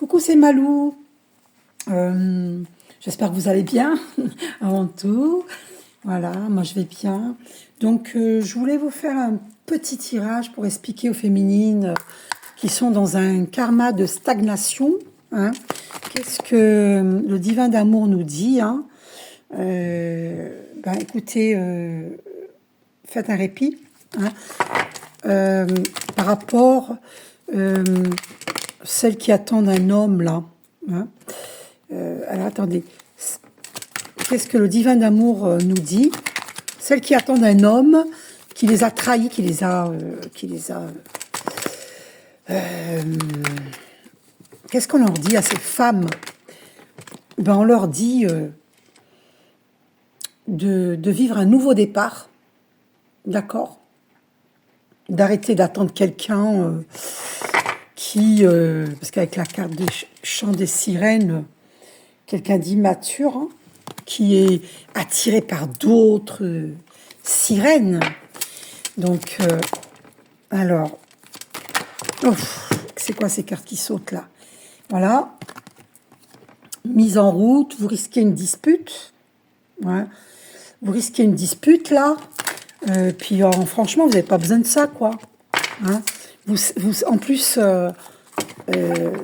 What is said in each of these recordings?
Coucou, c'est Malou. J'espère que vous allez bien avant tout. Voilà, moi je vais bien. Donc, je voulais vous faire un petit tirage pour expliquer aux féminines qui sont dans un karma de stagnation. Hein. Qu'est-ce que le divin d'amour nous dit hein. Écoutez, faites un répit hein, par rapport celles qui attendent un homme là. Hein. Alors attendez, qu'est-ce que le divin d'amour nous dit? Celles qui attendent un homme qui les a trahis, qu'est-ce qu'on leur dit à ces femmes? On leur dit de vivre un nouveau départ, d'accord? D'arrêter d'attendre quelqu'un parce qu'avec la carte des chants des sirènes, quelqu'un d'immature, hein, qui est attiré par d'autres sirènes. Donc, alors, c'est quoi ces cartes qui sautent là? Voilà. Mise en route, vous risquez une dispute. Ouais. Vous risquez une dispute là. Puis franchement, vous n'avez pas besoin de ça, quoi. Hein, en plus,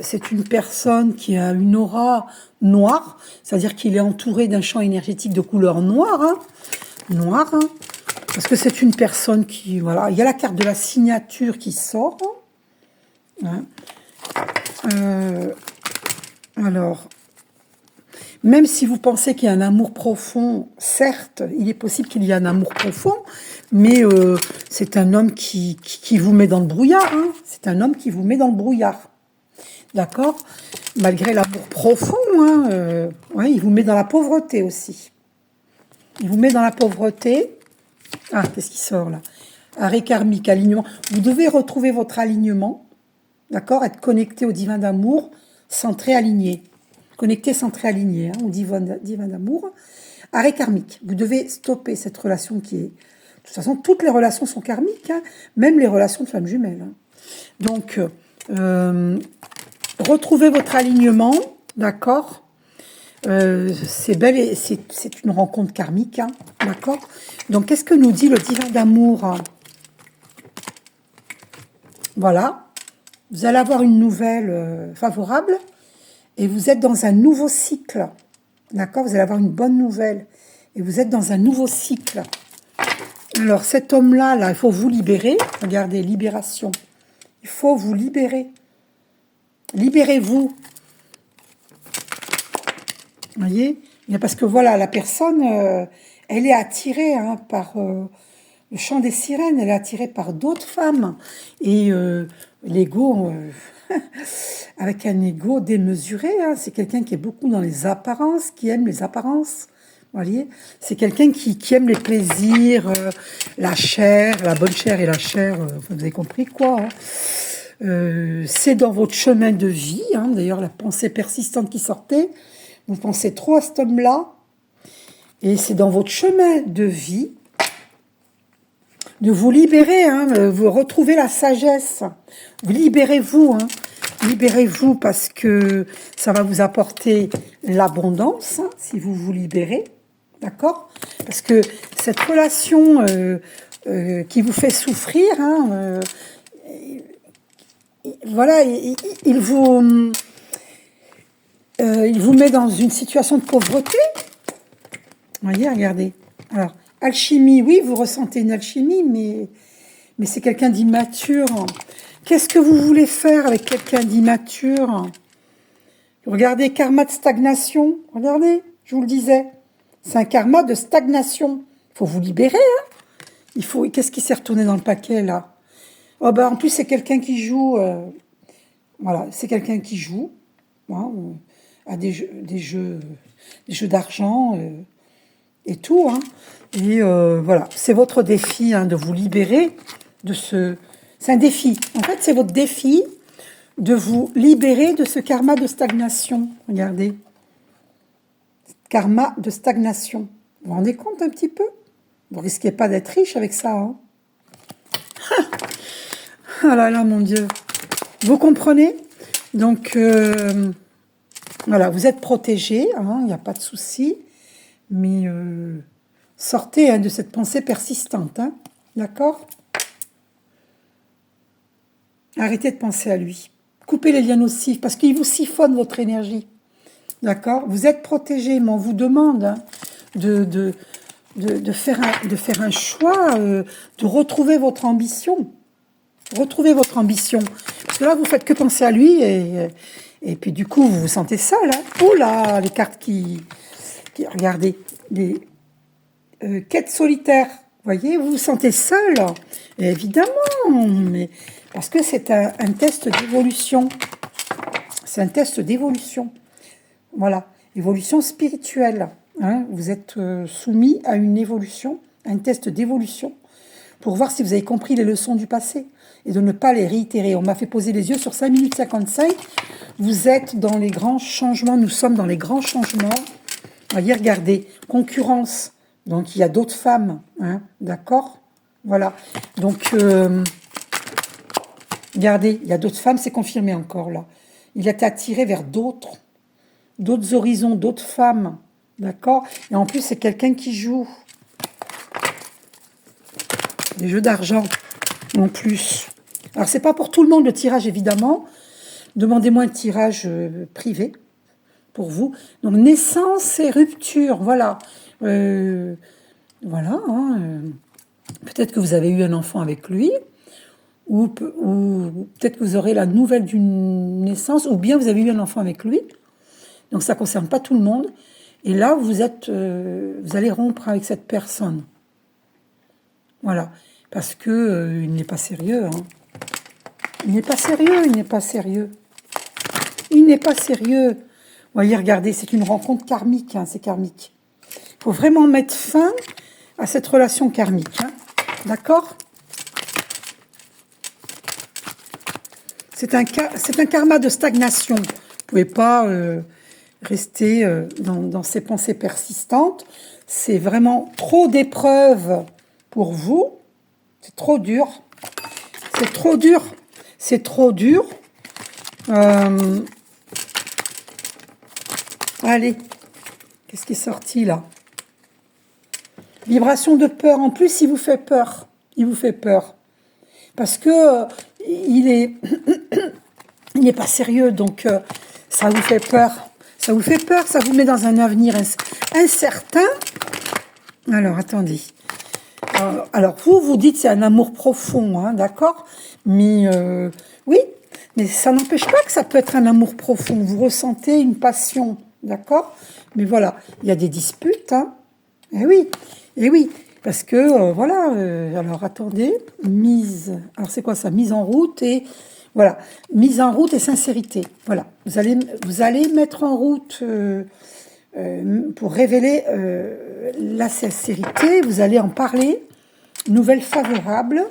c'est une personne qui a une aura noire, c'est-à-dire qu'il est entouré d'un champ énergétique de couleur noire. Hein, noire, hein, parce que c'est une personne qui... Voilà, il y a la carte de la signature qui sort. Hein, alors... Même si vous pensez qu'il y a un amour profond, certes, il est possible qu'il y ait un amour profond, mais c'est un homme qui vous met dans le brouillard. Hein. C'est un homme qui vous met dans le brouillard. D'accord? Malgré l'amour profond, hein, ouais, il vous met dans la pauvreté aussi. Il vous met dans la pauvreté. Ah, qu'est-ce qui sort là? Arrêt karmique, alignement. Vous devez retrouver votre alignement. D'accord? Être connecté au divin d'amour, centré, aligné. Connecté, centré, aligné, hein, au divin d'amour. Arrêt karmique. Vous devez stopper cette relation qui est... De toute façon, toutes les relations sont karmiques, hein, même les relations de femmes jumelles. Hein. Donc, retrouvez votre alignement, d'accord. C'est belle et c'est une rencontre karmique, hein, d'accord. Donc, qu'est-ce que nous dit le divin d'amour? Voilà. Vous allez avoir une nouvelle favorable. Et vous êtes dans un nouveau cycle. D'accord? Vous allez avoir une bonne nouvelle. Et vous êtes dans un nouveau cycle. Alors, cet homme-là, il faut vous libérer. Regardez, libération. Il faut vous libérer. Libérez-vous. Vous voyez? Parce que voilà, la personne, elle est attirée hein, par le chant des sirènes. Elle est attirée par d'autres femmes. Et l'ego... avec un ego démesuré, hein. C'est quelqu'un qui est beaucoup dans les apparences, qui aime les apparences, vous voyez. C'est quelqu'un qui aime les plaisirs, la chair, la bonne chair et la chair, vous avez compris quoi. Hein. C'est dans votre chemin de vie, hein. D'ailleurs la pensée persistante qui sortait, vous pensez trop à cet homme-là, et c'est dans votre chemin de vie de vous libérer, hein, vous retrouvez la sagesse, libérez-vous, hein, libérez-vous parce que ça va vous apporter l'abondance, hein, si vous vous libérez, d'accord? Parce que cette relation qui vous fait souffrir, hein, voilà, il vous met dans une situation de pauvreté, voyez, regardez, alors, alchimie, oui, vous ressentez une alchimie, mais c'est quelqu'un d'immature. Qu'est-ce que vous voulez faire avec quelqu'un d'immature? Regardez, karma de stagnation. Regardez, je vous le disais. C'est un karma de stagnation. Il faut vous libérer. Hein. Qu'est-ce qui s'est retourné dans le paquet, là? Oh, en plus, c'est quelqu'un qui joue... voilà, c'est quelqu'un qui joue hein, à des jeux d'argent et tout, hein. Et voilà, c'est votre défi hein, de vous libérer de ce... C'est un défi. En fait, c'est votre défi de vous libérer de ce karma de stagnation. Regardez. Karma de stagnation. Vous vous rendez compte un petit peu? Vous risquez pas d'être riche avec ça. Hein. Oh là là, mon Dieu. Vous comprenez? Donc, voilà, vous êtes protégé, hein, il n'y a pas de souci. Mais sortez hein, de cette pensée persistante, hein, d'accord? Arrêtez de penser à lui. Coupez les liens nocifs parce qu'il vous siphonne votre énergie. D'accord? Vous êtes protégé, mais on vous demande hein, de faire un choix, de retrouver votre ambition. Retrouvez votre ambition. Parce que là, vous faites que penser à lui et puis du coup, vous vous sentez seul. Hein. Oh là, les cartes regardez, les quêtes solitaires. Vous voyez, vous vous sentez seul. Et évidemment, mais parce que c'est un test d'évolution. C'est un test d'évolution. Voilà, évolution spirituelle. Hein. Vous êtes soumis à une évolution, à un test d'évolution, pour voir si vous avez compris les leçons du passé et de ne pas les réitérer. On m'a fait poser les yeux sur 5 minutes 55. Vous êtes dans les grands changements, nous sommes dans les grands changements. Voyez, regardez, concurrence. Donc, il y a d'autres femmes, hein, d'accord? Voilà. Donc, regardez, il y a d'autres femmes, c'est confirmé encore, là. Il est attiré vers d'autres horizons, d'autres femmes, d'accord? Et en plus, c'est quelqu'un qui joue des jeux d'argent, en plus. Alors, c'est pas pour tout le monde, le tirage, évidemment. Demandez-moi un tirage privé pour vous. Donc, naissance et rupture, voilà. Voilà. Hein, peut-être que vous avez eu un enfant avec lui, ou peut-être que vous aurez la nouvelle d'une naissance, ou bien vous avez eu un enfant avec lui. Donc, ça ne concerne pas tout le monde. Et là, vous allez rompre avec cette personne. Voilà. Parce que il n'est pas sérieux. Hein. Il n'est pas sérieux, il n'est pas sérieux. Il n'est pas sérieux. Vous voyez, regardez, c'est une rencontre karmique, hein, c'est karmique. Il faut vraiment mettre fin à cette relation karmique. Hein. D'accord? C'est un karma de stagnation. Vous ne pouvez pas rester dans ces pensées persistantes. C'est vraiment trop d'épreuves pour vous. C'est trop dur. C'est trop dur. C'est trop dur. Allez, qu'est-ce qui est sorti là? Vibration de peur. En plus, il vous fait peur. Il vous fait peur. Parce que il n'est pas sérieux, donc ça vous fait peur. Ça vous fait peur, ça vous met dans un avenir incertain. Alors, attendez. Alors, vous dites c'est un amour profond, hein, d'accord? Mais oui, mais ça n'empêche pas que ça peut être un amour profond. Vous ressentez une passion, d'accord? Mais voilà, il y a des disputes, hein? Eh oui, parce que, voilà, alors attendez, alors c'est quoi ça? Mise en route et, voilà, mise en route et sincérité, voilà. Vous allez mettre en route pour révéler la sincérité, vous allez en parler, nouvelle favorable,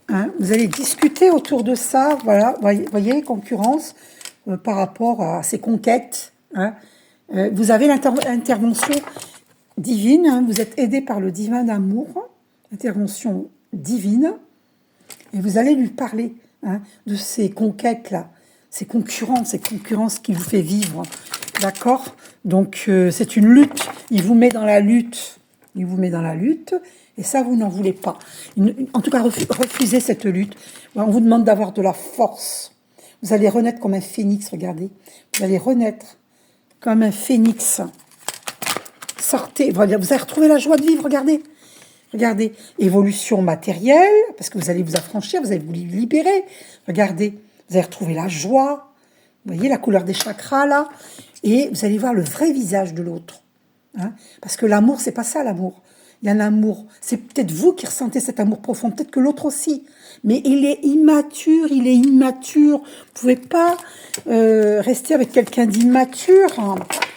hein, vous allez discuter autour de ça, voilà, voyez, concurrence par rapport à ces conquêtes, hein. Vous avez l'intervention divine, hein, vous êtes aidé par le divin d'amour, intervention divine, et vous allez lui parler hein, de ces conquêtes-là, ces concurrences qu'il vous fait vivre, d'accord? Donc c'est une lutte, il vous met dans la lutte, et ça vous n'en voulez pas. En tout cas, refusez cette lutte. On vous demande d'avoir de la force. Vous allez renaître comme un phénix, regardez. Vous allez renaître comme un phénix. Sortez, vous allez retrouver la joie de vivre, regardez, évolution matérielle, parce que vous allez vous affranchir, vous allez vous libérer, regardez, vous allez retrouver la joie, vous voyez la couleur des chakras là, et vous allez voir le vrai visage de l'autre, hein, parce que l'amour, c'est pas ça l'amour, il y a un amour, c'est peut-être vous qui ressentez cet amour profond, peut-être que l'autre aussi, mais il est immature, vous pouvez pas rester avec quelqu'un d'immature, hein.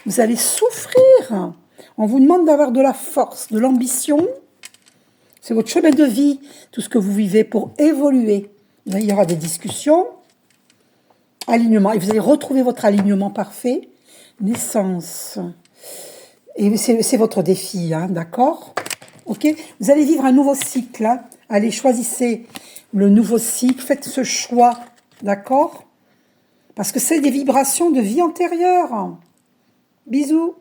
Vous allez souffrir. On vous demande d'avoir de la force, de l'ambition. C'est votre chemin de vie, tout ce que vous vivez pour évoluer. Il y aura des discussions, alignement, et vous allez retrouver votre alignement parfait. Naissance. Et c'est votre défi, hein, d'accord? Ok? Vous allez vivre un nouveau cycle. Hein. Allez, choisissez le nouveau cycle, faites ce choix, d'accord? Parce que c'est des vibrations de vie antérieure. Bisous.